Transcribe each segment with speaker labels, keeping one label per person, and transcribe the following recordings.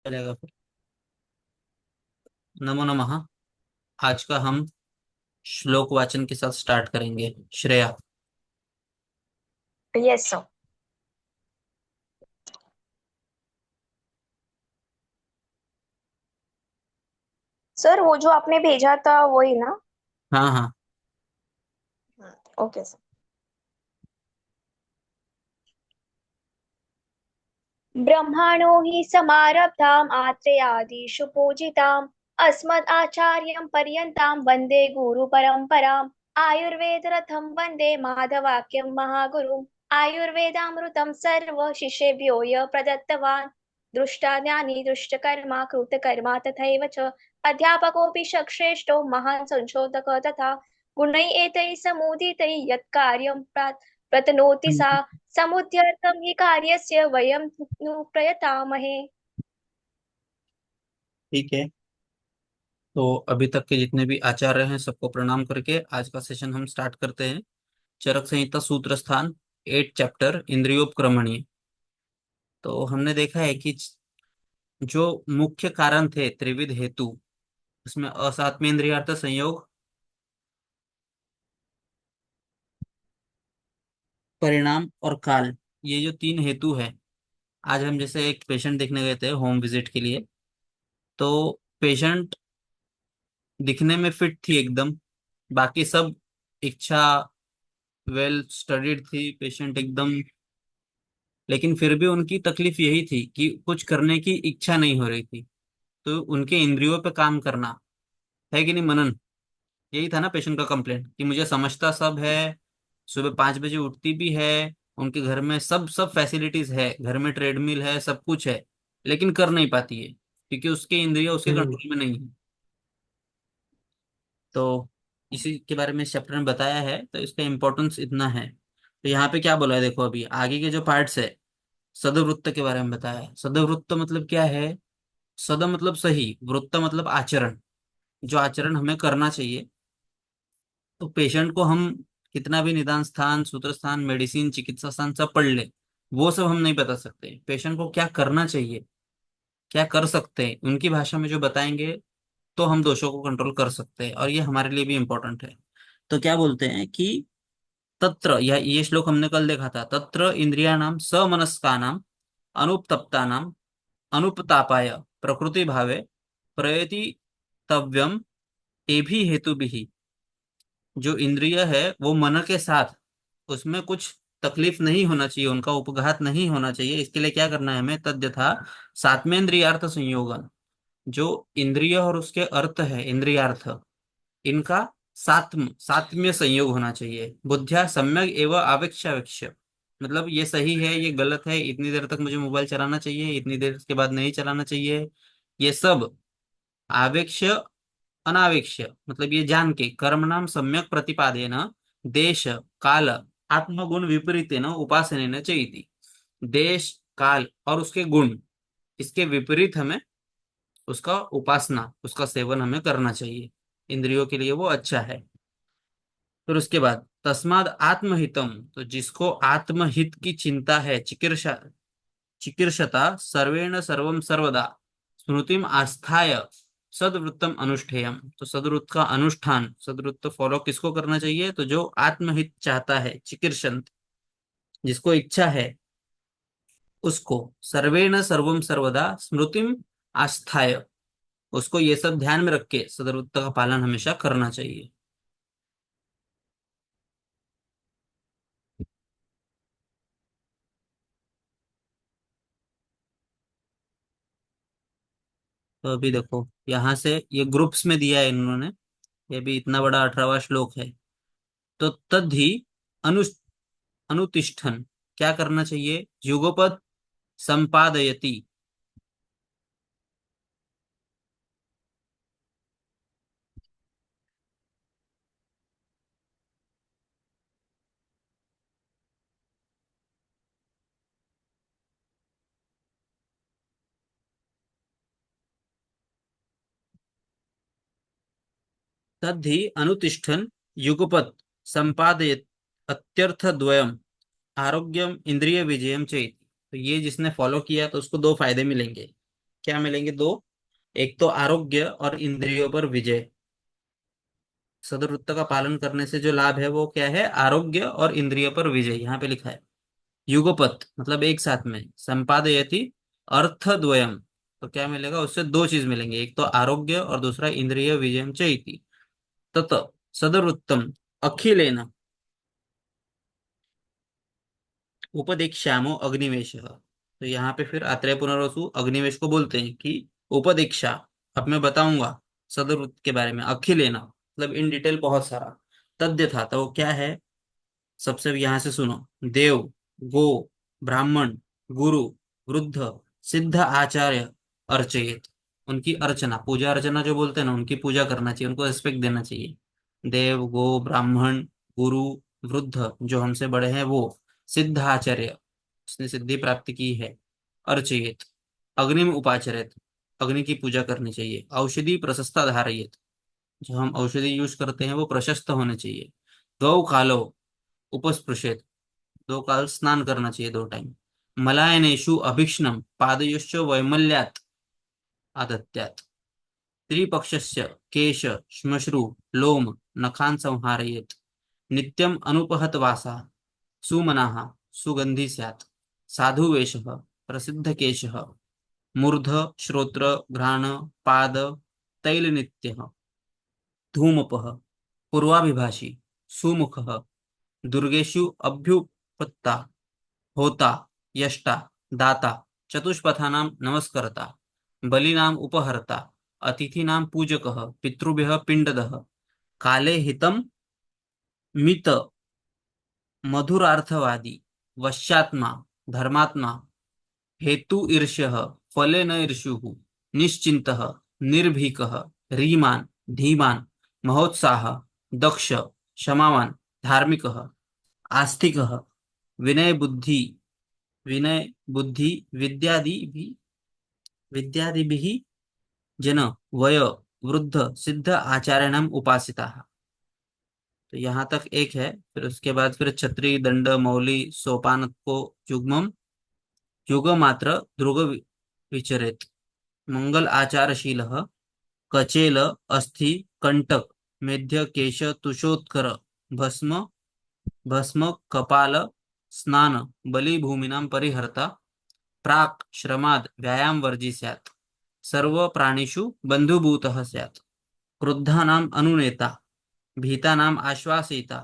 Speaker 1: चलेगा फिर। नमो नमः। आज का हम श्लोक वाचन के साथ स्टार्ट करेंगे। श्रेया।
Speaker 2: Yes sir. सर वो जो आपने भेजा था वही ना।
Speaker 1: हाँ हाँ।
Speaker 2: Okay sir. ब्रह्माणो हि समारब्धाम् आत्रेयादिषु पूजिताम् अस्मद् आचार्यं पर्यन्तां वन्दे गुरुपरम्पराम् आयुर्वेद रथं वन्दे माधवाख्यं महागुरुम् आयुर्वेदामृतं सर्व शिष्येभ्यो य प्रदत्तवान् दृष्टा ज्ञानी दृष्टकर्मा कृतकर्मा तथैव च अध्यापकोऽपि श्रेष्ठो महान् संशोधकः तथा गुणैः एतैः समुदितैः यत् कार्यं प्रतनोति सा
Speaker 1: हम्म,
Speaker 2: समुद्यर्थं हि कार्यस्य वयं नु प्रयतामहे।
Speaker 1: ठीक है। तो अभी तक के जितने भी आचार्य हैं सबको प्रणाम करके आज का सेशन हम स्टार्ट करते हैं। चरक संहिता सूत्र स्थान 8 चैप्टर इंद्रियोपक्रमणीय। तो हमने देखा है कि जो मुख्य कारण थे त्रिविध हेतु, उसमें असात्म इंद्रियार्थ संयोग, परिणाम और काल, ये जो तीन हेतु है। आज हम जैसे एक पेशेंट देखने गए थे होम विजिट के लिए। तो पेशेंट दिखने में फिट थी एकदम, बाकी सब इच्छा वेल स्टडीड थी पेशेंट एकदम। लेकिन फिर भी उनकी तकलीफ यही थी कि कुछ करने की इच्छा नहीं हो रही थी। तो उनके इंद्रियों पे काम करना है कि नहीं, मनन। यही था ना पेशेंट का कंप्लेंट कि मुझे समझता सब है, सुबह 5 बजे उठती भी है, उनके घर में सब सब फैसिलिटीज है, घर में ट्रेडमिल है, सब कुछ है, लेकिन कर नहीं पाती है क्योंकि उसके इंद्रिय उसके
Speaker 2: हम्म।
Speaker 1: कंट्रोल में नहीं है। तो इसी के बारे में इस चैप्टर में बताया है, तो इसका इम्पोर्टेंस इतना है। तो यहाँ पे क्या बोला है देखो, अभी आगे के जो पार्ट्स है, सदवृत्त के बारे में बताया है। सदवृत्त मतलब क्या है? सद मतलब सही, वृत्त मतलब आचरण, जो आचरण हमें करना चाहिए। तो पेशेंट को हम कितना भी निदान स्थान, सूत्र स्थान, मेडिसिन, चिकित्सा स्थान सब पढ़ ले, वो सब हम नहीं बता सकते। पेशेंट को क्या करना चाहिए, क्या कर सकते हैं, उनकी भाषा में जो बताएंगे तो हम दोषों को कंट्रोल कर सकते हैं, और ये हमारे लिए भी इम्पोर्टेंट है। तो क्या बोलते हैं कि तत्र, या ये श्लोक हमने कल देखा था, तत्र इंद्रियाणाम समनस्कानाम अनुपतप्तानाम अनुपतापाय प्रकृति भावे प्रयति तव्यम एभी हेतु भी। जो इंद्रिय है वो मन के साथ, उसमें कुछ तकलीफ नहीं होना चाहिए, उनका उपघात नहीं होना चाहिए। इसके लिए क्या करना है हमें? तद्यथा सात्मेंद्रियार्थ संयोगन। जो इंद्रिय और उसके अर्थ है, इंद्रियार्थ, इनका सात्म्य संयोग होना चाहिए। बुद्धिया सम्यक एवं आवेक्ष्यावेक्ष्य, मतलब ये सही है, ये गलत है, इतनी देर तक मुझे मोबाइल चलाना चाहिए, इतनी देर के बाद नहीं चलाना चाहिए, ये सब आवेक्ष्य अनावेक्ष्य, मतलब ये जान के कर्म नाम सम्यक प्रतिपादेन देश काल आत्मगुण विपरीतेन उपासनेन चैति। देश काल और उसके गुण, इसके विपरीत हमें उसका उपासना, उसका सेवन हमें करना चाहिए। इंद्रियों के लिए वो अच्छा है। फिर उसके बाद तस्माद आत्महितम, तो जिसको आत्महित की चिंता है, चिकीर्षा, चिकीर्षता सर्वेण सर्वम सर्वदा स्मृतिम आस्थाय सदवृत्तम अनुष्ठेयम। तो सदवृत्त का अनुष्ठान, सदवृत्त फॉलो किसको करना चाहिए? तो जो आत्महित चाहता है, चिकीर्षंत, जिसको इच्छा है, उसको सर्वेण सर्वम सर्वदा स्मृतिम आस्थाय, उसको ये सब ध्यान में रख के सदवृत्त का पालन हमेशा करना चाहिए। तो अभी देखो यहाँ से ये ग्रुप्स में दिया है इन्होंने, ये भी इतना बड़ा 18वां श्लोक है। तो तद्धि अनु अनुतिष्ठन, क्या करना चाहिए? युगपद संपादयति। तद्धि अनुतिष्ठन युगपद संपादयत अत्यर्थ द्वयम आरोग्यम इंद्रिय विजयम चेत। तो ये जिसने फॉलो किया तो उसको दो फायदे मिलेंगे। क्या मिलेंगे दो। एक तो आरोग्य और इंद्रियों पर विजय। सदवृत्त का पालन करने से जो लाभ है वो क्या है, आरोग्य और इंद्रियों पर विजय, यहाँ पे लिखा है। युगपत मतलब एक साथ में, संपादयति अर्थद्वयम, तो क्या मिलेगा उससे दो चीज मिलेंगे, एक तो आरोग्य और दूसरा इंद्रिय विजयम च इति। तत सदवृत्तम अखिलेन उपदेक्ष्यामो अग्निवेश, तो यहाँ पे फिर आत्रेय पुनर्वसु अग्निवेश को बोलते हैं कि उपदेक्षा, अब मैं बताऊंगा सदवृत्त के बारे में, अखिलेन मतलब इन डिटेल बहुत सारा। तद्य था तो वो क्या है, सबसे यहाँ से सुनो। देव, गो, ब्राह्मण, गुरु, वृद्ध, सिद्ध आचार्य अर्चयित, उनकी अर्चना, पूजा अर्चना जो बोलते हैं ना, उनकी पूजा करना चाहिए, उनको रिस्पेक्ट देना चाहिए। देव, गो, ब्राह्मण, गुरु, वृद्ध जो हमसे बड़े हैं वो, सिद्ध आचार्य उसने सिद्धि प्राप्त की है, अर्चयित, अग्निम उपाचरित, अग्नि की पूजा करनी चाहिए। औषधि प्रशस्ता धारयित, जो हम औषधि यूज करते हैं वो प्रशस्त होने चाहिए। गौ कालो उपस्पृशेत, दो काल स्नान करना चाहिए, दो टाइम। मलायनेषु अभीक्ष्णम पादयोश्च वैमल्यात् आदत्यात्। त्रिपक्षस्य केश श्मश्रु लोम नखान् संहारयेत्। नित्यम् अनुपहत वासा सुमनाः सुगंधी स्यात्। साधु वेशः प्रसिद्ध केशः मूर्ध श्रोत्र घ्राण पाद तैल नित्यः धूमपः पूर्वाभिभाषी सुमुखः दुर्गेषु अभ्युपत्ता होता यष्टा दाता चतुष्पथानां नमस्कर्ता बलिनाम उपहर्ता अतिथीनां पूजकः पितृभ्यः पिंडदः काले हितं मित मधुरार्थवादी वश्यात्मा धर्मात्मा हेतु ईर्ष्यः फले न ईर्ष्युः निश्चिन्तः निर्भीकः रीमान् धीमान् महोत्साह दक्ष क्षमावान् धार्मिकः आस्तिकः विनय बुद्धि, विनय बुद्धि विद्यादिभिः जन वय वृद्ध सिद्ध आचार्याणाम उपासिता। तो यहाँ तक एक है, फिर उसके बाद फिर छत्री दंड मौली सोपान को युग्मम युग मात्र ध्रुव विचरेत। मंगल आचारशील कचेल अस्थि कंटक मेध्य केश तुषोत्कर भस्म भस्म कपाल स्नान बलि भूमिनां परिहर्ता प्राक् श्रमाद् व्यायाम वर्जी स्यात्। सर्व प्राणिषु बन्धुभूतः स्यात्। क्रुद्धानाम् अनुनेता भीतानाम् आश्वासयिता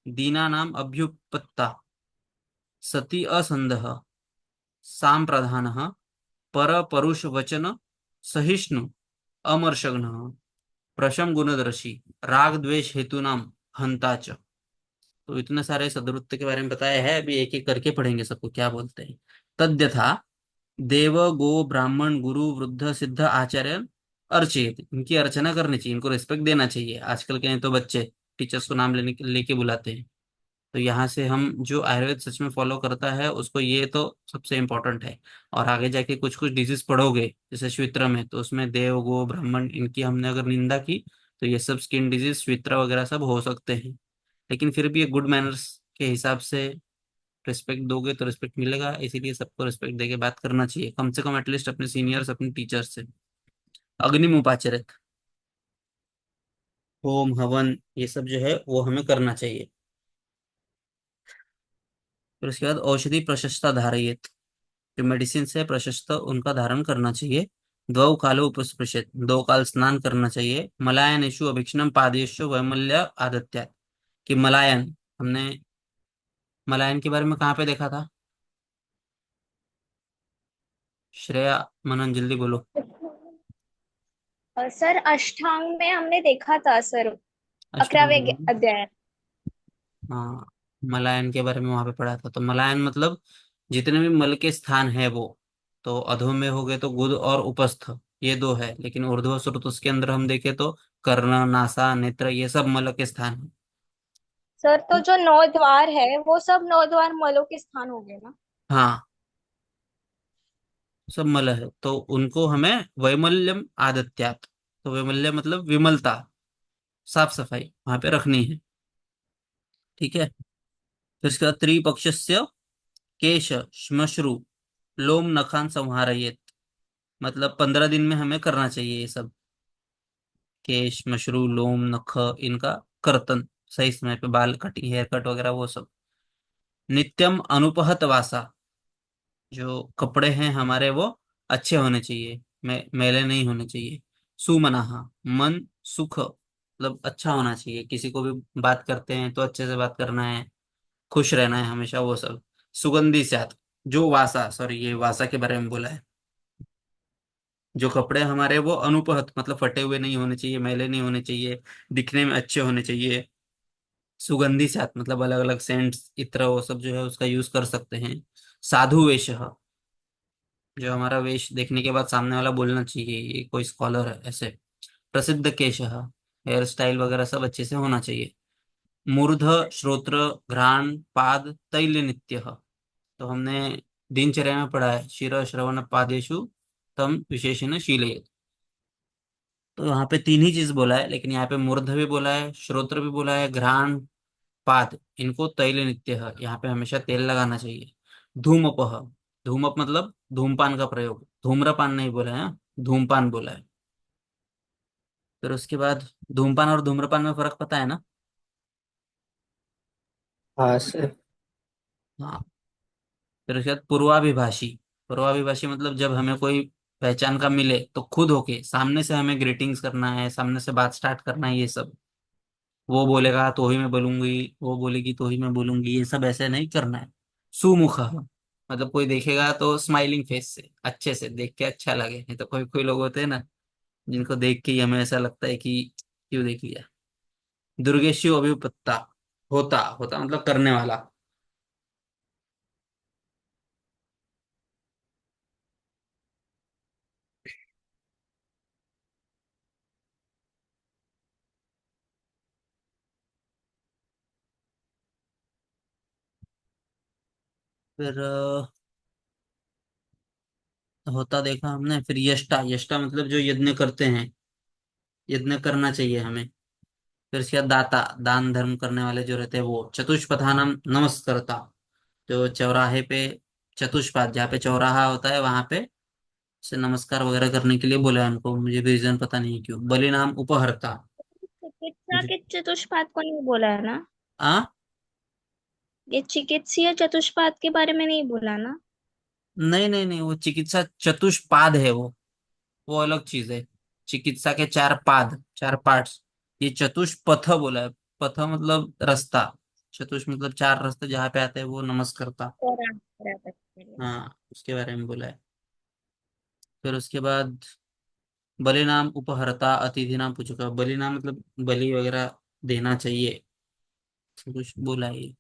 Speaker 1: दीनानाम् अभ्युपत्ता सति असंदः सांप्रधानः पर परुष वचन सहिष्णु अमर्षघ्नः प्रशम गुणदर्शी राग द्वेष हेतुनाम हंता च। तो इतने सारे सदवृत्त के बारे में बताया है, अभी एक एक करके पढ़ेंगे सबको क्या बोलते हैं। तद्य था देव गो ब्राह्मण गुरु वृद्ध सिद्ध आचार्य अर्चित, इनकी अर्चना करनी चाहिए, इनको रिस्पेक्ट देना चाहिए। आजकल के नहीं तो बच्चे टीचर्स को नाम लेके बुलाते हैं। तो यहाँ से हम जो आयुर्वेद सच में फॉलो करता है उसको, ये तो सबसे इम्पोर्टेंट है। और आगे जाके कुछ कुछ डिजीज पढ़ोगे जैसे श्वित्र में, तो उसमें देव गो ब्राह्मण इनकी हमने अगर निंदा की तो ये सब स्किन डिजीज श्वित्र वगैरह सब हो सकते हैं। लेकिन फिर भी ये गुड मैनर्स के हिसाब से रिस्पेक्ट दोगे तो रिस्पेक्ट मिलेगा, इसीलिए सबको रिस्पेक्ट देके बात करना चाहिए, कम से कम एटलीस्ट अपने सीनियर्स अपने टीचर्स से। अग्निमुपाचरित, होम हवन ये सब जो है वो हमें करना चाहिए। फिर उसके बाद औषधि प्रशस्ता धारयेत, जो मेडिसिन है प्रशस्त उनका धारण करना चाहिए। द्वौ कालो उपस्पृशेत, दो काल स्नान करना चाहिए। मलायनेषु अभीक्ष्णम पादेषु वैमल्य आदत्यात्, कि मलायन, हमने मलायन के बारे में कहाँ पे देखा था, श्रेया मनन जल्दी बोलो।
Speaker 2: सर अष्टांग में हमने देखा था सर,
Speaker 1: अष्टांग
Speaker 2: 11वें
Speaker 1: में,
Speaker 2: अध्याय।
Speaker 1: हाँ, मलायन के बारे में वहां पे पढ़ा था। तो मलायन मतलब जितने भी मल के स्थान है वो, तो अधो में हो गए तो गुद और उपस्थ, ये दो है। लेकिन ऊर्ध्व श्रुत उसके अंदर हम देखें तो कर्ण नासा नेत्र ये सब मल के स्थान है।
Speaker 2: सर तो जो 9 द्वार है वो सब 9 द्वार मलों के स्थान हो गए ना।
Speaker 1: हाँ, सब मल है तो उनको हमें वैमल्यम आदत्यात, तो वैमल्य मतलब विमलता, साफ सफाई वहां पे रखनी है। ठीक है। फिर इसके बाद त्रिपक्षस्य केश श्मश्रु लोम नखान संहारयेत, मतलब 15 दिन में हमें करना चाहिए ये सब। केश, मशरू, लोम, नख, इनका कर्तन सही समय पे, बाल कटिंग, हेयर कट वगैरह वो सब। नित्यम अनुपहत वासा, जो कपड़े हैं हमारे वो अच्छे होने चाहिए, मैले नहीं होने चाहिए। सुमनाहा, मन सुख, मतलब अच्छा होना चाहिए, किसी को भी बात करते हैं तो अच्छे से बात करना है, खुश रहना है हमेशा, वो सब। सुगंधी साथ, जो वासा, सॉरी ये वासा के बारे में बोला है। जो कपड़े हमारे वो अनुपहत मतलब फटे हुए नहीं होने चाहिए, मैले नहीं होने चाहिए, दिखने में अच्छे होने चाहिए। सुगंधी साथ मतलब अलग अलग सेंट्स, इत्र, वो सब जो है उसका यूज कर सकते हैं। साधु वेश, जो हमारा वेश देखने के बाद सामने वाला बोलना चाहिए ये कोई स्कॉलर है ऐसे। प्रसिद्ध केश, हेयर स्टाइल वगैरह सब अच्छे से होना चाहिए। मूर्ध, श्रोत्र, घ्राण, पाद, तैल नित्य, तो हमने दिनचर्या में पढ़ा है, शिर श्रवण पादेषु तम विशेषण शीलयेत। तो यहाँ पे तीन ही चीज बोला है, लेकिन यहाँ पे मूर्ध भी बोला है, श्रोत्र भी बोला है, घ्राण, पाद, इनको तैल नित्य है, यहाँ पे हमेशा तेल लगाना चाहिए। धूमपह, धूमप मतलब धूमपान का प्रयोग, धूम्रपान नहीं बोला है, धूमपान बोला है। फिर उसके बाद धूमपान और धूम्रपान में फर्क पता है ना?
Speaker 3: हाँ सर।
Speaker 1: हाँ। फिर उसके बाद पूर्वाभिभाषी, पूर्वाभिभाषी मतलब जब हमें कोई पहचान का मिले तो खुद होके सामने से हमें ग्रीटिंग्स करना है, सामने से बात स्टार्ट करना है, ये सब। वो बोलेगा तो ही मैं बोलूंगी, वो बोलेगी तो ही मैं बोलूंगी, ये सब ऐसे नहीं करना है। सुमुख, मतलब कोई देखेगा तो स्माइलिंग फेस से, अच्छे से देख के अच्छा लगे, नहीं तो कोई कोई लोग होते हैं ना जिनको देख के ही हमें ऐसा लगता है कि क्यों देख लिया। दुर्गेशु अभिपत्ता, होता, होता मतलब करने वाला। फिर होता देखा हमने। फिर यष्टा, यष्टा मतलब जो यज्ञ करते हैं, यज्ञ करना चाहिए हमें। फिर उसके बाद दाता, दान धर्म करने वाले जो रहते हैं वो। चतुष्पथानम नमस्कारता, जो चौराहे पे, चतुष्पाद जहाँ पे चौराहा होता है वहां पे से नमस्कार वगैरह करने के लिए बोला है उनको, मुझे भी रीजन पता नहीं क्यों। बलि नाम उपहर्ता,
Speaker 2: चिकित्सा के चतुष्पाद को नहीं बोला है ना?
Speaker 1: आ
Speaker 2: ये चिकित्सीय चतुष्पाद के बारे में नहीं बोला ना?
Speaker 1: नहीं नहीं नहीं, वो चिकित्सा चतुष्पाद है वो अलग चीज है। चिकित्सा के चार पाद, चार पार्ट्स, ये चतुष्पथ बोला है। पथ मतलब रास्ता, चतुष मतलब चार रास्ते जहाँ पे आते हैं वो नमस्कारता।
Speaker 2: बराबर।
Speaker 1: हाँ, उसके बारे में बोला है। फिर उसके बाद बलि नाम उपहरता, अतिथि नाम पूछका, बलि नाम मतलब बलि वगैरह देना चाहिए, कुछ बोला है ये।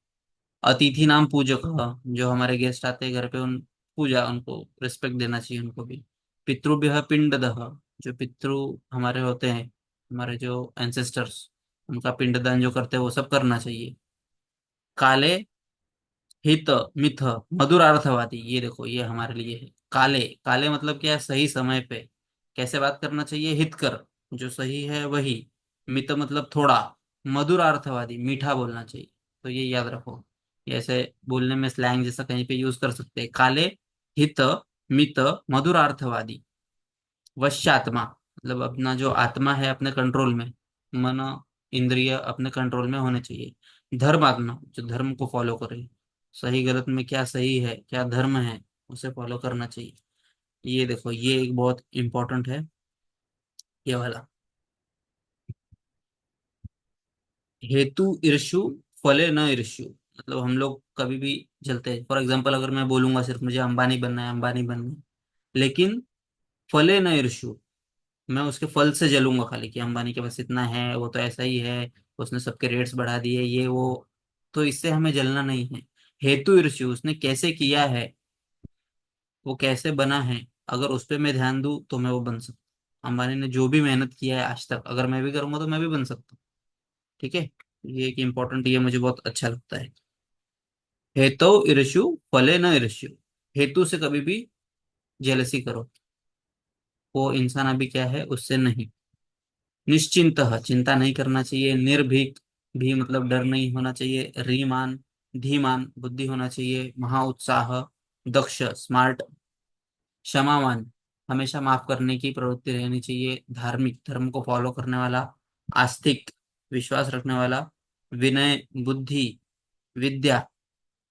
Speaker 1: अतिथि नाम पूजक, जो हमारे गेस्ट आते हैं घर पे, उन पूजा, उनको रिस्पेक्ट देना चाहिए उनको भी। पितृभ्यः पिंडदः, जो पितृ हमारे होते हैं, हमारे जो एंसेस्टर्स, उनका पिंडदान जो करते हैं वो सब करना चाहिए। काले, हित, मिथ, मधुरार्थवादी, ये देखो ये हमारे लिए है। काले, काले मतलब क्या है, सही समय पे कैसे बात करना चाहिए, हित कर, जो सही है वही। मित मतलब थोड़ा, मधुरार्थवादी मीठा बोलना चाहिए। तो ये याद रखो, ये ऐसे बोलने में स्लैंग जैसा कहीं पे यूज कर सकते हैं। काले, हित, मित, मधुरार्थवादी। वश्यात्मा मतलब अपना जो आत्मा है अपने कंट्रोल में, मन, इंद्रिय अपने कंट्रोल में होने चाहिए। धर्मात्मा, जो धर्म को फॉलो करे, सही गलत में क्या सही है, क्या धर्म है, उसे फॉलो करना चाहिए। ये देखो ये एक बहुत इंपॉर्टेंट है, ये वाला। हेतु ईर्षु, फले न ईर्ष्यु, मतलब हम लोग कभी भी चलते हैं, फॉर एग्जाम्पल अगर मैं बोलूंगा सिर्फ मुझे अंबानी बनना है, अंबानी बनना है, लेकिन फले न ईर्ष्यु, मैं उसके फल से जलूंगा खाली कि अंबानी के पास इतना है, वो तो ऐसा ही है, उसने सबके रेट्स बढ़ा दिए ये वो, तो इससे हमें जलना नहीं है। हेतु ईर्ष्यु, उसने कैसे किया है, वो कैसे बना है, अगर उस पर मैं ध्यान दूं तो मैं वो बन सकता। अंबानी ने जो भी मेहनत किया है आज तक, अगर मैं भी करूंगा तो मैं भी बन सकता हूँ। ठीक है, ये एक इम्पोर्टेंट, ये मुझे बहुत अच्छा लगता है। हेतु ईर्ष्यु, फले न ईर्ष्यु, हेतु से कभी भी जेलसी करो, वो इंसान अभी क्या है उससे नहीं। निश्चिंत, चिंता नहीं करना चाहिए। निर्भीक, भी मतलब डर नहीं होना चाहिए। रीमान, धीमान, बुद्धि होना चाहिए। महा उत्साह, दक्ष, स्मार्ट, क्षमावान, हमेशा माफ करने की प्रवृत्ति रहनी चाहिए, धार्मिक धर्म को फॉलो करने वाला, आस्तिक विश्वास रखने वाला, विनय, बुद्धि, विद्या,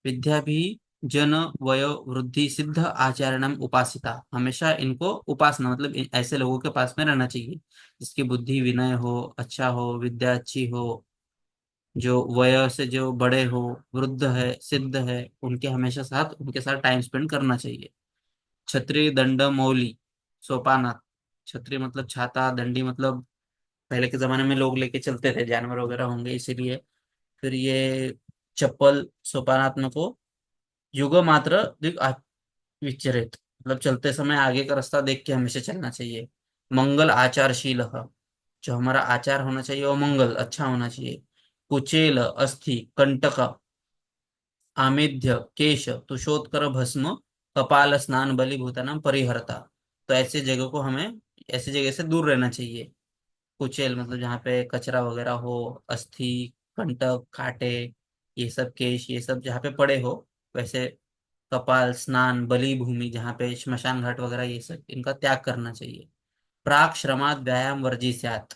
Speaker 1: विद्या भी, जन, वयो, वृद्धि, सिद्ध आचरणम उपासिता, हमेशा इनको उपासना मतलब ऐसे लोगों के पास में रहना चाहिए जिसकी बुद्धि विनय हो, अच्छा हो, विद्या अच्छी हो, जो वय से जो बड़े हो, वृद्ध है, सिद्ध है, उनके साथ टाइम स्पेंड करना चाहिए। छत्री, दंड, मौली, सोपानात, छत्री मतलब छाता, दंडी मतलब पहले के जमाने में लोग लेके चलते थे, जानवर वगैरह होंगे इसीलिए। फिर ये चप्पल, सोपानात्म को युग मात्र विचरित मतलब चलते समय आगे का रास्ता देख के हमेशा चलना चाहिए। मंगल आचारशील, जो हमारा आचार होना चाहिए वो मंगल अच्छा होना चाहिए। कुचेल, अस्थि, कंटक, आमेध्य, केश, तुषोत्कर, भस्म, कपाल स्नान, बलिभूतानाम परिहरता, तो ऐसी जगह से दूर रहना चाहिए। कुचेल मतलब जहाँ पे कचरा वगैरह हो, अस्थि, कंटक, कांटे, ये सब केश ये सब जहाँ पे पड़े हो वैसे, कपाल, स्नान, बलि भूमि जहाँ पे श्मशान घाट वगैरह ये सब इनका त्याग करना चाहिए। प्राक श्रमात व्यायाम वर्जिष्यात्,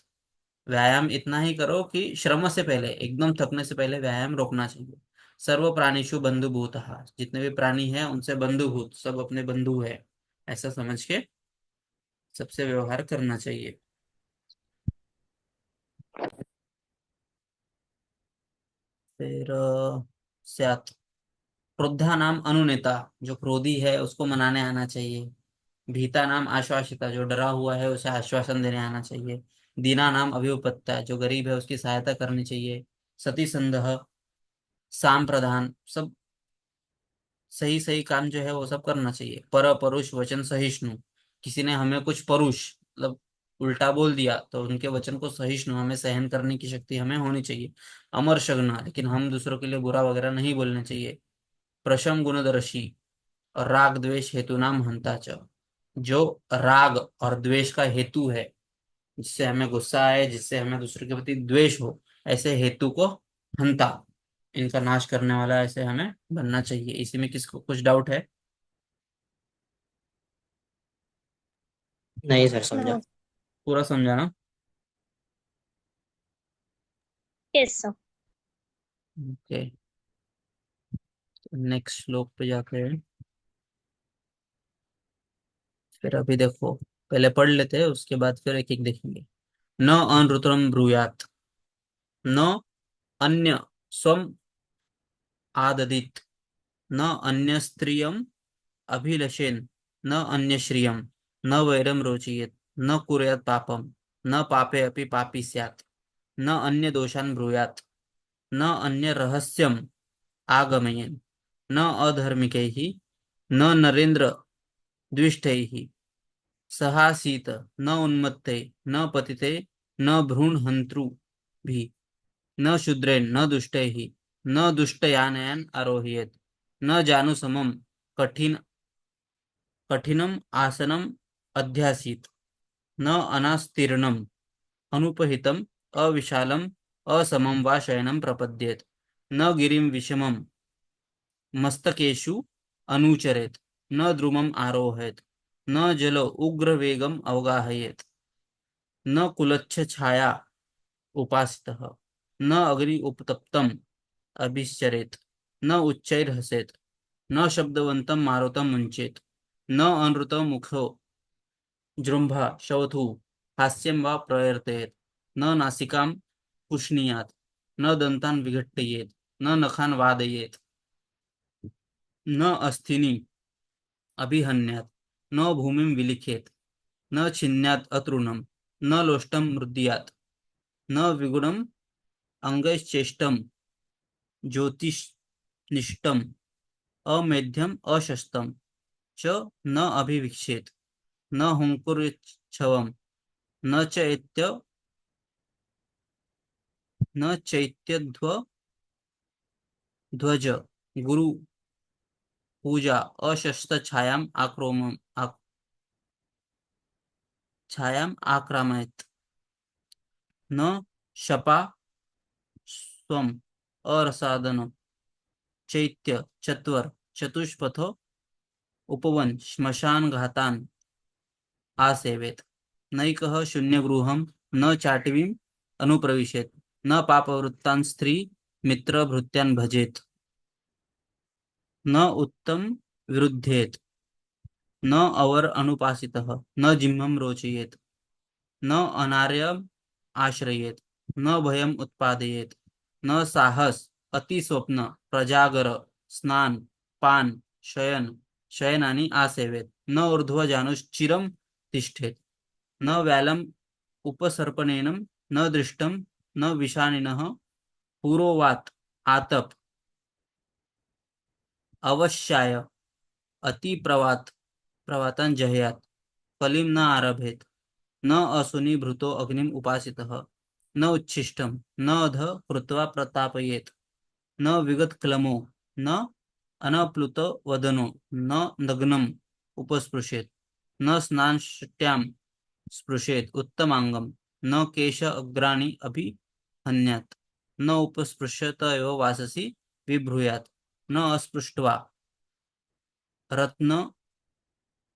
Speaker 1: व्यायाम इतना ही करो कि श्रम से पहले एकदम थकने से पहले व्यायाम रोकना चाहिए। सर्व प्राणीषु बंधुभूतः, जितने भी प्राणी हैं उनसे बंधुभूत, सब अपने बंधु है ऐसा समझ के सबसे व्यवहार करना चाहिए। फिर स्यात्, क्रोधा नाम अनुनेता, जो क्रोधी है उसको मनाने आना चाहिए। भीता नाम आश्वासिता, जो डरा हुआ है उसे आश्वासन देने आना चाहिए। दीना नाम अभियुपत्ता, जो गरीब है उसकी सहायता करनी चाहिए। सती संदह, साम प्रधान, सब सही सही काम जो है वो सब करना चाहिए। पर परुष वचन सहिष्णु, किसी ने हमें कुछ परुष मतलब उल्टा बोल दिया तो उनके वचन को सहिष्णु, हमें सहन करने की शक्ति हमें होनी चाहिए। अमर शग्न, लेकिन हम दूसरों के लिए बुरा वगैरह नहीं बोलना चाहिए। प्रशम गुणदर्शी, और राग द्वेष हेतु नाम हंता च, जो राग और द्वेष का हेतु है, जिससे हमें गुस्सा आए, जिससे हमें दूसरे के प्रति द्वेष हो, ऐसे हेतु को हंता, इनका नाश करने वाला ऐसे हमें बनना चाहिए। इसी में किसको कुछ डाउट है?
Speaker 3: नहीं सर, समझा।
Speaker 2: नो।
Speaker 1: पूरा समझाना।
Speaker 2: Yes sir.
Speaker 1: ओके, नेक्स्ट श्लोक पे जाते हैं। फिर अभी देखो, पहले पढ़ लेते हैं उसके बाद फिर एक एक देखेंगे। न अनृतम ब्रूयात, न अन्य स्वम आददित, न अन्य स्त्रियम अभिलषेन, न अन्य श्रियम, न वैरम रोचयेत, न कुर्यात् पापम, न पापे अपि पापी स्यात्, न अन्य दोषान् ब्रूयात्, न अन्य रहस्यम आगमयेन्, न अधर्मिकैः, न नरेन्द्र द्विष्टैः सहासीत, न उन्मत्ते, न पतिते, न भ्रूण हंत्रु भी, न शूद्रेण, न दुष्टैः, न दुष्टयानयान् आरोहयेत्, न जानु समम कठिन कठिनम आसनम अध्यासीत, न अनास्तीर्णम अनुपहितम अविशालम असमम वा शयनम प्रपद्येत, न गिरिम विषमम मस्तकेषु अनुचरेत, न द्रुमम आरोहयेत, न जल उग्र वेगम अवगाहयेत, न कुलच्छ छाया उपासितः, न अग्नि उपतप्तम अभिश्चरेत, न उच्चैर हसेत, न शब्दवंतम मारुतम मुंचेत, न अनृत मुखो जृंभा शवथु हास्यं वा प्रयर्तयेत, न नासिकां पुष्णीयात्, न दन्तान् विघट्टयेत, न नखान् वादयेत, न अस्थिनि अभिहन्यात्, न भूमिं विलिखेत, न छिन्यात् अतृणम्, न लोष्टं मृद्यात्, न विगुणम् अंगैश्चेष्टं ज्योतिष्निष्टम्, अमेध्यम् अशस्त्रम् च न अभिविक्षेत, न हुंकुर्च्छवम्, न चैत्यध्व ध्वज गुरु पूजा अशस्त्र छायाम आक्रामयत, न शपा स्वम अरसादन चैत्य चत्वर चतुष्पथो उपवन श्मशान घातान आसेवेत। नैकः शून्यगृहं न चाटवीम् अनुप्रविशेत। न पापवृत्तान् स्त्री मित्रभृत्यान् भजेत। न उत्तम विरुद्धेत। न अवर अनुपासितः न जिह्मं रोचयेत। न अनार्यम आश्रयेत। न भयम उत्पादयेत। न साहस अतिस्वप्न प्रजागर स्नान पान शयन शयनानि आसेवेत। न ऊर्ध्वजानुश्चिरं तिष्ठेत। न व्यालम उपसर्पणेन न दृष्टम न विषाणिनः पुरोवात आतप अवश्याय अतिप्रवात प्रवातान् जह्यात्। कलिं न आरभेत। न असुनि भृतो अग्निम उपासितः। न उच्छिष्टम न अध कृत्वा प्रतापयेत। न विगतक्लमो न अनप्लुत वदनो न नग्नम उपस्पृशेत। न स्नानष्ट्याम स्पृशेत उत्तमांगम। न केश अग्राणि अभिहन्यात्। न उपस्पृश्यत एव वाससि विभ्रूयात्। न अस्पृष्ट्वा रत्न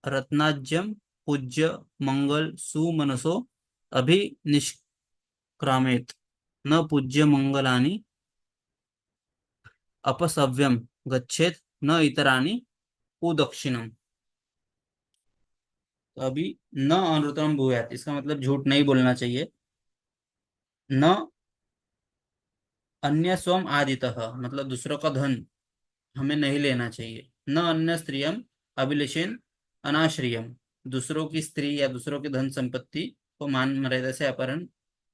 Speaker 1: रत्नाज्यम पूज्य मंगल सुमनसो अभिनिष्क्रामेत। न पूज्य मंगलानि अपसव्यम गच्छेत। न इतराणि उदक्षिणम। तो अभी न अनृतम भूयात इसका मतलब झूठ नहीं बोलना चाहिए। न अन्य स्वम आदितः मतलब दूसरों का धन हमें नहीं लेना चाहिए। न अन्य स्त्रियम अभिलेषेन अनाश्रियम दूसरों की स्त्री या दूसरों की धन संपत्ति को मान मर्यादा से अपहरण,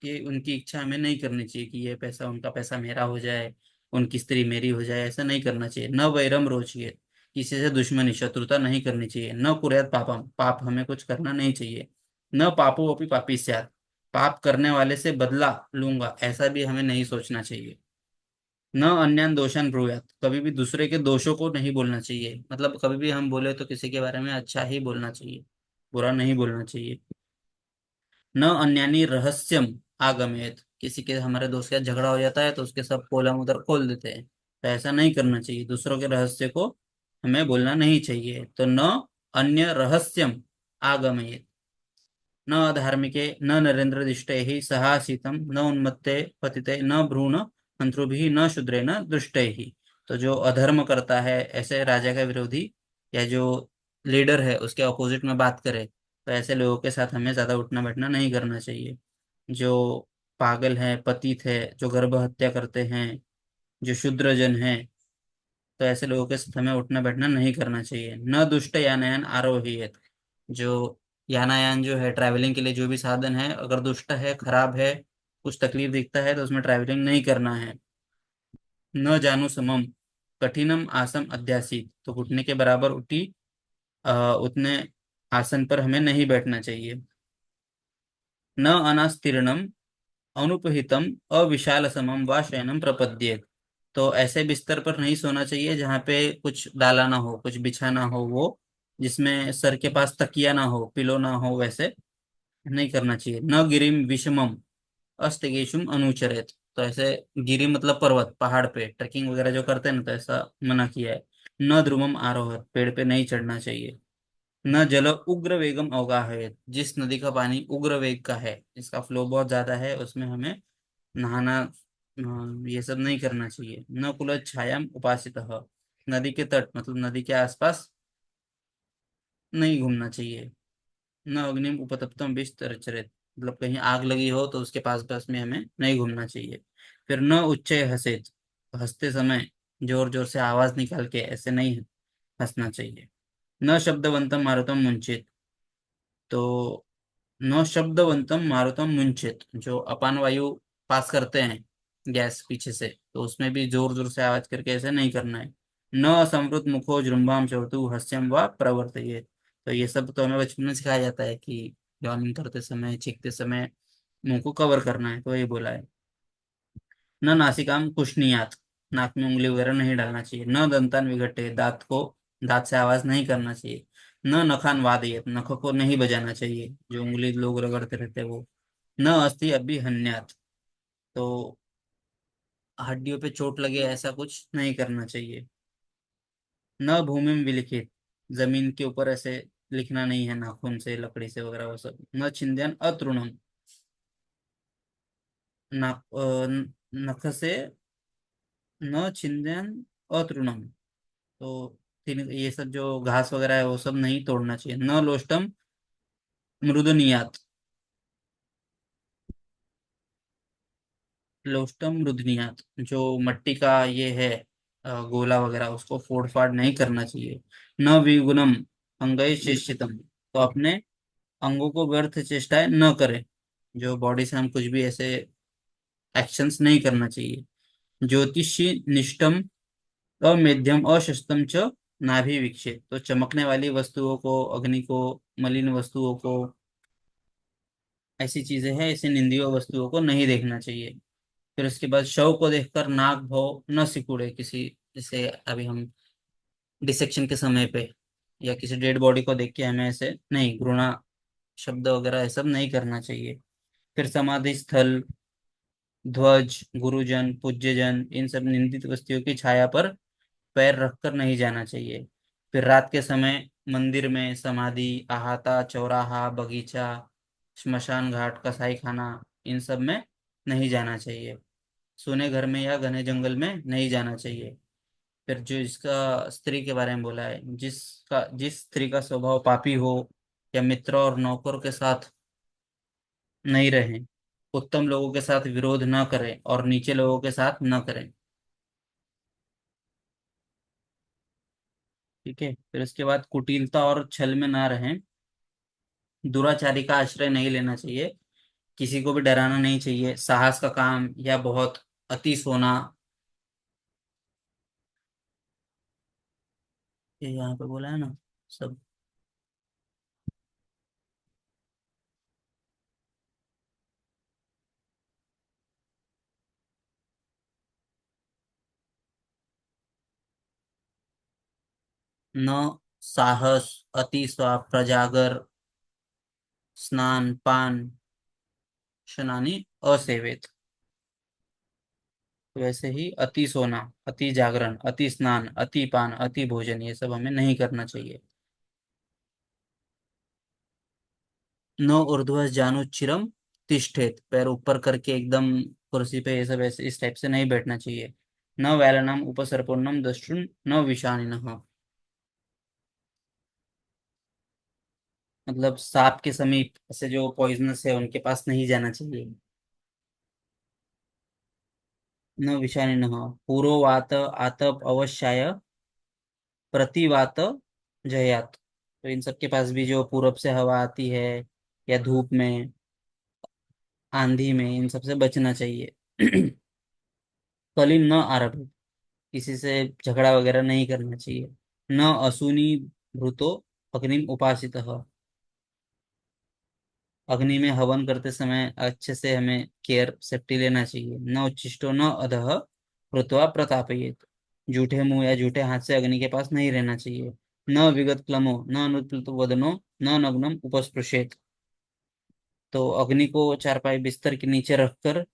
Speaker 1: ये उनकी इच्छा हमें नहीं करनी चाहिए कि ये पैसा उनका पैसा मेरा हो जाए, उनकी स्त्री मेरी हो जाए, ऐसा नहीं करना चाहिए। न वैरम रोचिए किसी से दुश्मनी शत्रुता नहीं करनी चाहिए। न कुर्यात पापम पाप हमें कुछ करना नहीं चाहिए। न पापो अपि पापी स्यात् पाप करने वाले से बदला लूंगा ऐसा भी हमें नहीं सोचना चाहिए। न अन्यान दोषान ब्रूयात कभी भी दूसरे के दोषों को नहीं बोलना चाहिए, मतलब कभी भी हम बोले तो किसी के बारे में अच्छा ही बोलना चाहिए, बुरा नहीं बोलना चाहिए। न अन्यानी रहस्यम आगमयत किसी के हमारे दोस्त के साथ झगड़ा हो जाता है तो उसके सब पोलम उधर खोल देते हैं, तो ऐसा नहीं करना चाहिए, दूसरों के रहस्य को हमें बोलना नहीं चाहिए। तो न अन्य रहस्यम आगमयत। न अधार्मिके न नरेन्द्रदिष्टैः सहासितं न उन्मत्ते पतिते न भ्रूण हंतृभिः न शूद्रेण दुष्टैः। तो जो अधर्म करता है ऐसे राजा का विरोधी या जो लीडर है उसके अपोजिट में बात करे तो ऐसे लोगों के साथ हमें ज्यादा उठना बैठना नहीं करना चाहिए। जो पागल है पतित है जो गर्भ हत्या करते हैं जो शूद्र जन है तो ऐसे लोगों के साथ हमें उठना बैठना नहीं करना चाहिए। न दुष्ट यानयान आरोहियत जो यानायान जो है ट्रैवलिंग के लिए जो भी साधन है अगर दुष्ट है खराब है कुछ तकलीफ दिखता है तो उसमें ट्रैवलिंग नहीं करना है। न जानू समम कठिनम आसम अध्यासी तो घुटने के बराबर उठी उतने आसन पर हमें नहीं बैठना चाहिए। न अनास्तीर्णम अनुपहितम अविशाल समम व शयनम प्रपद्येत तो ऐसे बिस्तर पर नहीं सोना चाहिए जहाँ पे कुछ डाला ना हो कुछ बिछा ना हो वो जिसमें सर के पास तकिया ना हो पिलो ना हो वैसे नहीं करना चाहिए। न गिरिम विषमम अस्तिगेशुम अनुचरेत तो ऐसे गिरी मतलब पर्वत पहाड़ पे ट्रैकिंग वगैरह जो करते हैं ना तो ऐसा मना किया है। न ध्रुवम आरोहत पेड़ पे नहीं चढ़ना चाहिए। न जल उग्र वेगम अवगाहयेत जिस नदी का पानी उग्र वेग का है जिसका फ्लो बहुत ज्यादा है उसमें हमें नहाना ये सब नहीं करना चाहिए। न कुल छायाम उपासित नदी के तट मतलब नदी के आसपास नहीं घूमना चाहिए। न अग्निम उपतप्तम विस्तरचरेत मतलब कहीं आग लगी हो तो उसके पास पास में हमें नहीं घूमना चाहिए। फिर न उच्चय हंसेत हंसते समय जोर जोर से आवाज निकाल के ऐसे नहीं हंसना चाहिए। न शब्दवंतम मारुतम मुंचित तो न शब्दवंतम मारुतम मुंचित जो अपान वायु पास करते हैं गैस पीछे से तो उसमें भी जोर जोर से आवाज करके ऐसे नहीं करना है। न संवृत मुखो जृंभाम चवतु हस्यम व प्रवर्तयेत तो ये सब तो हमें बचपन में सिखाया जाता है कि यॉर्निंग करते समय चीखते समय मुंह को कवर करना है तो ये बोला है। न नासिकाम कुशनियात नाक में उंगली वगैरह नहीं डालना चाहिए। न दंतान विघटे दांत से आवाज नहीं करना चाहिए। न नखान वादयत नखों को नहीं बजाना चाहिए जो उंगली लोग रगड़ते रहते हैं वो। न अस्थि अभिहन्यात तो हड्डियों पे चोट लगे ऐसा कुछ नहीं करना चाहिए। न भूमि में विलिखित जमीन के ऊपर ऐसे लिखना नहीं है नाखून से, लकड़ी से वगैरह वो सब। न छिंदन अतृणम, ना नख से, न छिंदन अतृणम। तो तीन ये सब जो घास वगैरह है वो सब नहीं तोड़ना चाहिए। न लोष्टम मृदुनियात, लोस्टम रुदनियात, जो मट्टी का ये है गोला वगैरह, उसको फोड़ फाड़ नहीं करना चाहिए। न विगुणम अंगै चेष्टितम, तो अपने अंगों को व्यर्थ चेष्टाएं न करें, जो बॉडी से हम कुछ भी ऐसे एक्शंस नहीं करना चाहिए। ज्योतिषी निष्ठम अमेध्यम अशस्तम च नाभि विक्षेप, तो चमकने वाली वस्तुओं को, अग्नि को, मलिन वस्तुओं को, ऐसी चीजें हैं, ऐसी निंदनीय वस्तुओं को नहीं देखना चाहिए। फिर उसके बाद शव को देखकर नाक भौ न सिकुड़े किसी, जैसे अभी हम डिसेक्शन के समय पे या किसी डेड बॉडी को देख के हमें ऐसे नहीं, घृणा शब्द वगैरह ये सब नहीं करना चाहिए। फिर समाधि स्थल, ध्वज, गुरुजन, पूज्यजन, इन सब निंदित वस्तुओं की छाया पर पैर रखकर नहीं जाना चाहिए। फिर रात के समय मंदिर में, समाधि, अहाता, चौराहा, बगीचा, श्मशान घाट, कसाई खाना, इन सब में नहीं जाना चाहिए। सोने घर में या घने जंगल में नहीं जाना चाहिए। फिर जो इसका स्त्री के बारे में बोला है, जिस स्त्री का स्वभाव पापी हो, या मित्र और नौकर के साथ नहीं रहें, उत्तम लोगों के साथ विरोध न करें और नीचे लोगों के साथ न करें। ठीक है। फिर उसके बाद कुटिलता और छल में ना रहें, दुराचारी का आश्रय नहीं लेना चाहिए, किसी को भी डराना नहीं चाहिए, साहस का काम या बहुत अति सोना, ये यहाँ पे बोला है ना सब। न साहस, अति स्वा, प्रजागर, स्नान पान, शनानी असेवित। वैसे ही अति सोना, अति जागरण, अति स्नान, अति पान, अति भोजन, ये सब हमें नहीं करना चाहिए। न ऊर्ध्व जानुच्चिरम तिष्ठेत, पैर ऊपर करके एकदम कुर्सी पे ये सब ऐसे इस टाइप से नहीं बैठना चाहिए। न वैलनम उपसर्पन्नम दस्युन न विषाणिनः, मतलब सांप के समीप ऐसे जो पॉइजनस है उनके पास नहीं जाना चाहिए। न विषाणिनः, पूर्ववात आतप अवश्याय प्रतिवात जयात, तो इन सब के पास भी जो पूरब से हवा आती है, या धूप में, आंधी में, इन सब से बचना चाहिए। कलिन न आरभे, किसी से झगड़ा वगैरह नहीं करना चाहिए। न असूनी भृतो अग्निम उपासित, अग्नि में हवन करते समय अच्छे से हमें केयर सेफ्टी लेना चाहिए। न उच्छिष्टो न अधः कृत्वा प्रतापयेत, जूठे मुंह या जूठे हाथ से अग्नि के पास नहीं रहना चाहिए। न विगत क्लमो न अनुत्प्लुत वदनो न नग्नम उपस्पृशेत, तो अग्नि को चारपाई बिस्तर के नीचे रखकर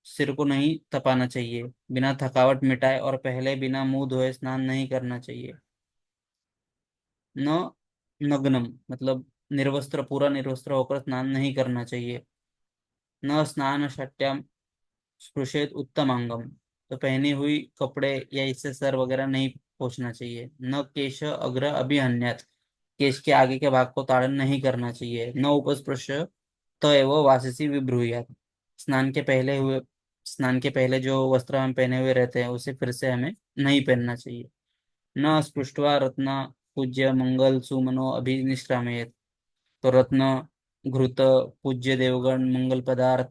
Speaker 1: सिर को नहीं तपाना चाहिए। बिना थकावट मिटाए और पहले बिना मुंह धोए स्नान नहीं करना चाहिए। न नग्नम, मतलब निर्वस्त्र, पूरा निर्वस्त्र होकर स्नान नहीं करना चाहिए। न स्नान शट्याम स्पृशेत उत्तम अंगम, तो पहनी हुई कपड़े या इससे सर वगैरह नहीं पोंछना चाहिए। न केश अग्र अभिहन्यत, केश के आगे के भाग को ताड़न नहीं करना चाहिए। न उपस्पृश तो एवं वासिसी विब्रूहियात, स्नान के पहले हुए स्नान के पहले जो वस्त्र हम पहने हुए रहते हैं उसे फिर से हमें नहीं पहनना चाहिए। न स्पृष्ट्वा रत्न पूज्य मंगल सुमनो अभिनिष्क्रामयेत, तो रत्न, घृत, पूज्य देवगण, मंगल पदार्थ,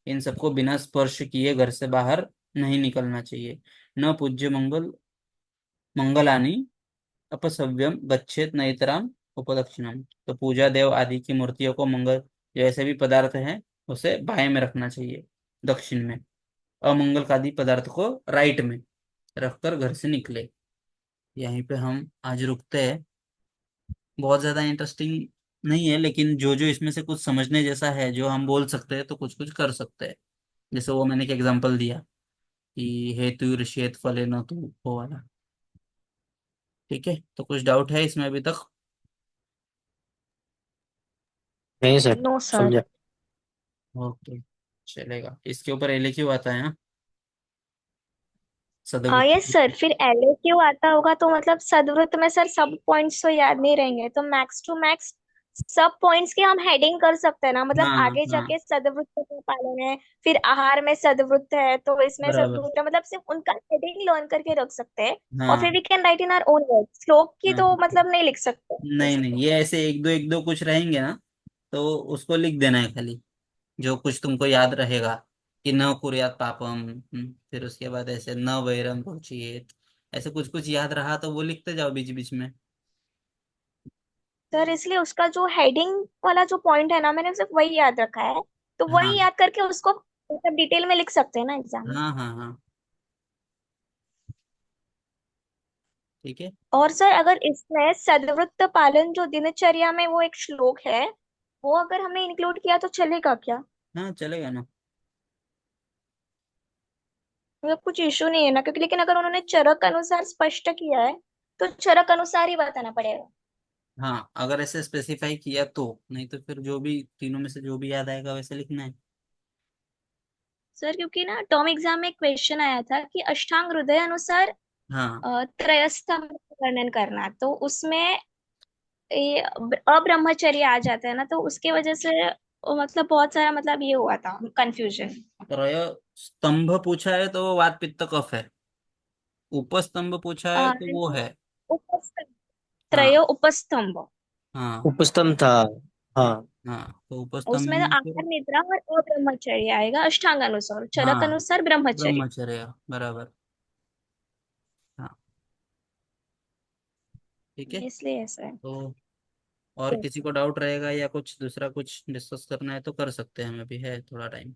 Speaker 1: इन सबको बिना स्पर्श किए घर से बाहर नहीं निकलना चाहिए। न पूज्य मंगल मंगलानि अपसव्यम गच्छेत नैतराम उपदक्षिणम, तो पूजा देव आदि की मूर्तियों को, मंगल जैसे भी पदार्थ हैं उसे बाएं में रखना चाहिए, दक्षिण में। अमंगल आदि पदार्थ को राइट में रखकर घर से निकले। यहीं पे हम आज रुकते हैं। बहुत ज्यादा इंटरेस्टिंग नहीं है, लेकिन जो जो इसमें से कुछ समझने जैसा है, जो हम बोल सकते हैं तो कुछ कुछ कर सकते हैं। जैसे वो मैंने एक एग्जांपल दिया कि हेतु ऋषेत फले न तू, वो वाला। ठीक है, तो कुछ डाउट है इसमें अभी तक?
Speaker 3: नहीं सर,
Speaker 2: नो सर।
Speaker 3: समझा।
Speaker 1: ओके, चलेगा। इसके ऊपर एल क्यू आता है ना, सदवृत्त।
Speaker 2: यस सर, फिर एलए क्यू आता होगा तो मतलब सदवृत्त में सर सब पॉइंट्स तो याद नहीं रहेंगे, तो मैक्स टू मैक्स सब पॉइंट्स के हम हेडिंग कर सकते हैं ना, मतलब
Speaker 1: हाँ
Speaker 2: आगे
Speaker 1: हाँ,
Speaker 2: जाके सदवृत्त का पालन है, फिर आहार में सदवृत्त है तो इसमें
Speaker 1: बराबर।
Speaker 2: सदवृत्त है, मतलब सिर्फ उनका हेडिंग लर्न करके रख सकते हैं। और फिर
Speaker 1: हाँ
Speaker 2: we can write in our own words, श्लोक की
Speaker 1: हाँ,
Speaker 2: तो मतलब नहीं लिख सकते
Speaker 1: नहीं
Speaker 2: ऐसे
Speaker 1: नहीं,
Speaker 2: तो।
Speaker 1: ये ऐसे एक दो कुछ रहेंगे ना, तो उसको लिख देना है खाली, जो कुछ तुमको याद रहेगा, कि न कुर्यात पापम। फिर उसके बाद ऐसे न वैरम भुजिएत, ऐसे कुछ कुछ याद रहा तो वो लिखते जाओ बीच बीच में।
Speaker 2: सर इसलिए उसका जो हेडिंग वाला जो पॉइंट है ना, मैंने सिर्फ वही याद रखा है, तो
Speaker 1: हाँ
Speaker 2: वही याद करके उसको मतलब डिटेल में लिख सकते हैं ना एग्जाम में।
Speaker 1: हाँ हाँ हाँ, ठीक है।
Speaker 2: और सर अगर इसमें सदवृत्त पालन जो दिनचर्या में वो एक श्लोक है, वो अगर हमने इंक्लूड किया तो चलेगा क्या?
Speaker 1: हाँ चलेगा ना।
Speaker 2: मतलब कुछ इशू नहीं है ना, क्योंकि लेकिन अगर उन्होंने चरक अनुसार स्पष्ट किया है तो चरक अनुसार ही बताना पड़ेगा।
Speaker 1: हाँ, अगर ऐसे स्पेसिफाई किया तो, नहीं तो फिर जो भी तीनों में से जो भी याद आएगा वैसे लिखना है।
Speaker 2: सर क्योंकि ना टॉम एग्जाम में क्वेश्चन आया था कि अष्टांग हृदय अनुसार
Speaker 1: हाँ,
Speaker 2: त्रयस्थ वर्णन करना, तो उसमें ये अब्रह्मचर्य आ जाता है ना, तो उसके वजह से मतलब बहुत सारा मतलब ये हुआ था कंफ्यूजन।
Speaker 1: त्रय स्तंभ पूछा है तो वो वात पित्त कफ है, उपस्तंभ पूछा है तो वो है।
Speaker 2: उपस्तंभ, त्रय
Speaker 1: हाँ
Speaker 2: उपस्तंभ।
Speaker 1: हाँ
Speaker 3: उपस्तम था। हाँ।
Speaker 1: हाँ, तो उपस्तंभ
Speaker 2: उसमें तो
Speaker 1: में फिर,
Speaker 2: आहार निद्रा और अब्रह्मचर्य आएगा अष्टांग अनुसार, चरक
Speaker 1: हाँ,
Speaker 2: अनुसार ब्रह्मचर्य।
Speaker 1: ब्रह्मचर्य बराबर। हाँ, ठीक है।
Speaker 2: इसलिए ऐसा है।
Speaker 1: तो और
Speaker 2: Yes.
Speaker 1: किसी को डाउट रहेगा या कुछ दूसरा कुछ डिस्कस करना है तो कर सकते हैं, हमें भी है थोड़ा टाइम।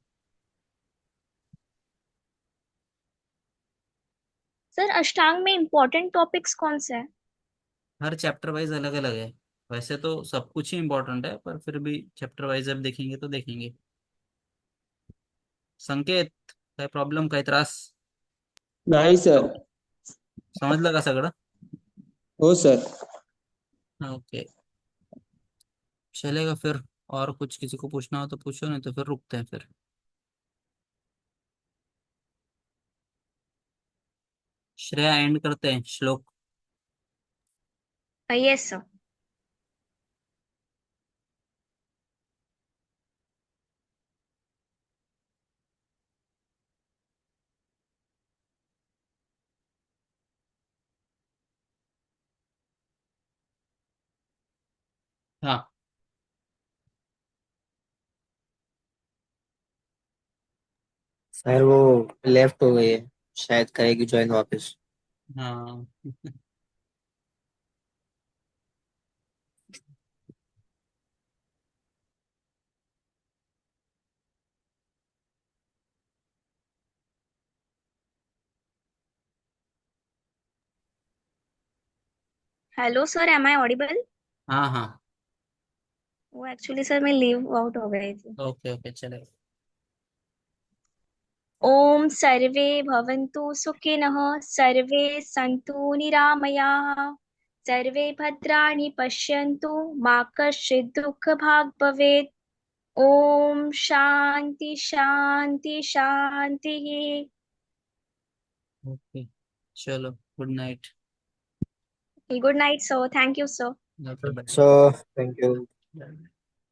Speaker 2: सर अष्टांग में इम्पोर्टेंट टॉपिक्स कौन से हैं?
Speaker 1: हर चैप्टर वाइज अलग अलग है, वैसे तो सब कुछ ही इम्पोर्टेंट है, पर फिर भी चैप्टर वाइज अब देखेंगे तो देखेंगे। संकेत, काय प्रॉब्लेम, काय त्रास?
Speaker 3: नाही सर.
Speaker 1: समजलं का सगळं?
Speaker 3: हो सर.
Speaker 1: ओके, चलेगा फिर। और कुछ किसी को पूछना हो तो पूछो, नहीं तो फिर रुकते हैं फिर। श्रेया, एंड करते हैं श्लोक।
Speaker 2: Yes sir.
Speaker 1: हाँ
Speaker 3: सर वो लेफ्ट हो गई है, शायद करेगी ज्वाइन वापस।
Speaker 1: हाँ।
Speaker 2: Hello sir, am I audible?
Speaker 1: हाँ हाँ,
Speaker 2: वो एक्चुअली सर मैं लीव आउट हो गई थी।
Speaker 1: ओके ओके, चलेगा।
Speaker 2: ओम सर्वे भवन्तु सुखिनः, सर्वे सन्तु निरामयाः, सर्वे भद्राणि पश्यन्तु, मा कश्चित् दुःखभाग् भवेत्। ओम शांति शांति शांति।
Speaker 1: ओके, चलो, good night.
Speaker 2: Good night sir, thank you sir.
Speaker 1: Okay,
Speaker 3: so
Speaker 1: bye.
Speaker 3: Thank you.